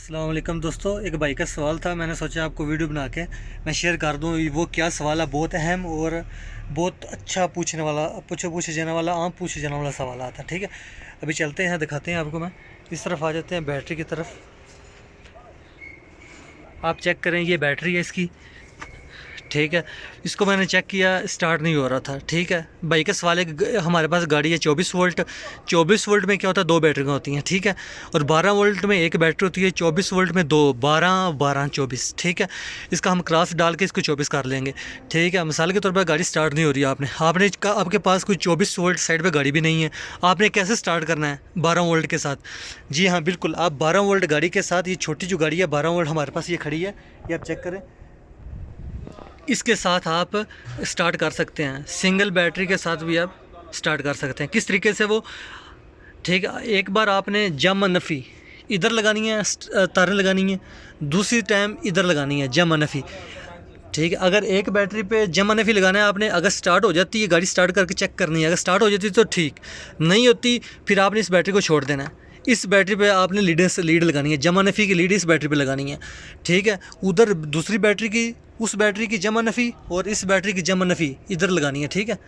अस्सलाम वालेकुम दोस्तों, एक भाई का सवाल था। मैंने सोचा आपको वीडियो बना के मैं शेयर कर दूं। वो क्या सवाल है, बहुत अहम और बहुत अच्छा पूछे जाने वाला, आम पूछे जाने वाला सवाल आता है। ठीक है, अभी चलते हैं, दिखाते हैं आपको। मैं इस तरफ आ जाते हैं, बैटरी की तरफ। आप चेक करें, ये बैटरी है इसकी। ठीक है, इसको मैंने चेक किया, स्टार्ट नहीं हो रहा था। ठीक है, भाई का सवाल है, हमारे पास गाड़ी है 24 वोल्ट। 24 वोल्ट में क्या होता है, दो बैटरियाँ होती हैं। ठीक है, और 12 वोल्ट में एक बैटरी होती है, 24 वोल्ट में दो, 12 12 24। ठीक है, इसका हम क्रॉस डाल के इसको 24 कर लेंगे। ठीक है, मिसाल के तौर पर गाड़ी स्टार्ट नहीं हो रही है, आपके पास कोई 24 वोल्ट साइड पर गाड़ी भी नहीं है, आपने कैसे स्टार्ट करना है 12 वोल्ट के साथ? जी हाँ, बिल्कुल, आप 12 वोल्ट गाड़ी के साथ, ये छोटी जो गाड़ी है 12 वोल्ट हमारे पास ये खड़ी है, ये आप चेक करें, इसके साथ आप स्टार्ट कर सकते हैं। सिंगल बैटरी के साथ भी आप स्टार्ट कर सकते हैं। किस तरीके से वो? ठीक है, एक बार आपने जम नफ़ी इधर लगानी है, तारें लगानी है, दूसरी टाइम इधर लगानी है जम नफ़ी। ठीक है, अगर एक बैटरी पे जमा नफ़ी लगाना है आपने, अगर स्टार्ट हो जाती है, गाड़ी स्टार्ट करके चेक करनी है, अगर स्टार्ट हो जाती है तो ठीक, नहीं होती फिर आपने इस बैटरी को छोड़ देना है। इस बैटरी पे आपने लीड लगानी है, जमा नफ़ी की लीड इस बैटरी पे लगानी है। ठीक है, उधर दूसरी बैटरी की, उस बैटरी की जमा नफ़ी और इस बैटरी की जमा नफ़ी इधर लगानी है। ठीक है,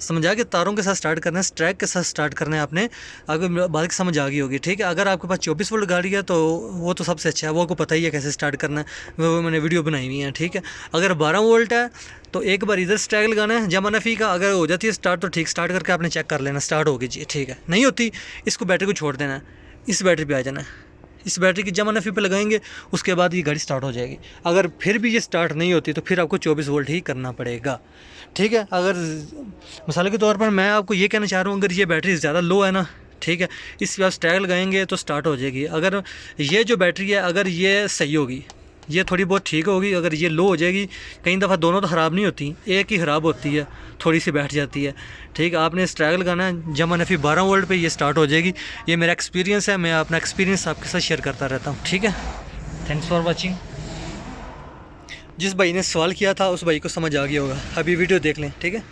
समझ आ गया? तारों के साथ स्टार्ट करना है, स्ट्रैक के साथ स्टार्ट करना है आपने। आपको बात समझ आ गई होगी। ठीक है, अगर आपके पास 24 वोल्ट गाड़ी है तो वो तो सबसे अच्छा है, वो आपको पता ही है कैसे स्टार्ट करना है, वो मैंने वीडियो बनाई हुई है। ठीक है, अगर 12 वोल्ट है तो एक बार इधर स्ट्रैक लगाना है जमा नफ़ी का, अगर हो जाती है स्टार्ट तो ठीक, स्टार्ट करके आपने चेक कर लेना स्टार्ट होगी जी। ठीक है, नहीं होती इसको बैटरी को छोड़ देना है, इस बैटरी पर आ जाना है, इस बैटरी की जमा नफ़ी पे लगाएंगे, उसके बाद ये गाड़ी स्टार्ट हो जाएगी। अगर फिर भी ये स्टार्ट नहीं होती तो फिर आपको 24 वोल्ट ही करना पड़ेगा। ठीक है, अगर मिसाल के तौर पर मैं आपको ये कहना चाह रहा हूँ, अगर ये बैटरी ज़्यादा लो है ना, ठीक है, इस पर आप स्टैग लगाएंगे तो स्टार्ट हो जाएगी। अगर ये जो बैटरी है, अगर ये सही होगी, ये थोड़ी बहुत ठीक होगी, अगर ये लो हो जाएगी, कई दफ़ा दोनों तो ख़राब नहीं होती, एक ही ख़राब होती है, थोड़ी सी बैठ जाती है। ठीक है, आपने स्ट्रैग लगाना है, जमा नफ़ी 12 वोल्ट पे ये स्टार्ट हो जाएगी। ये मेरा एक्सपीरियंस है, मैं अपना एक्सपीरियंस आपके साथ शेयर करता रहता हूँ। ठीक है, थैंक्स फॉर वॉचिंग। जिस भाई ने सवाल किया था उस भाई को समझ आ गया होगा, अभी वीडियो देख लें। ठीक है।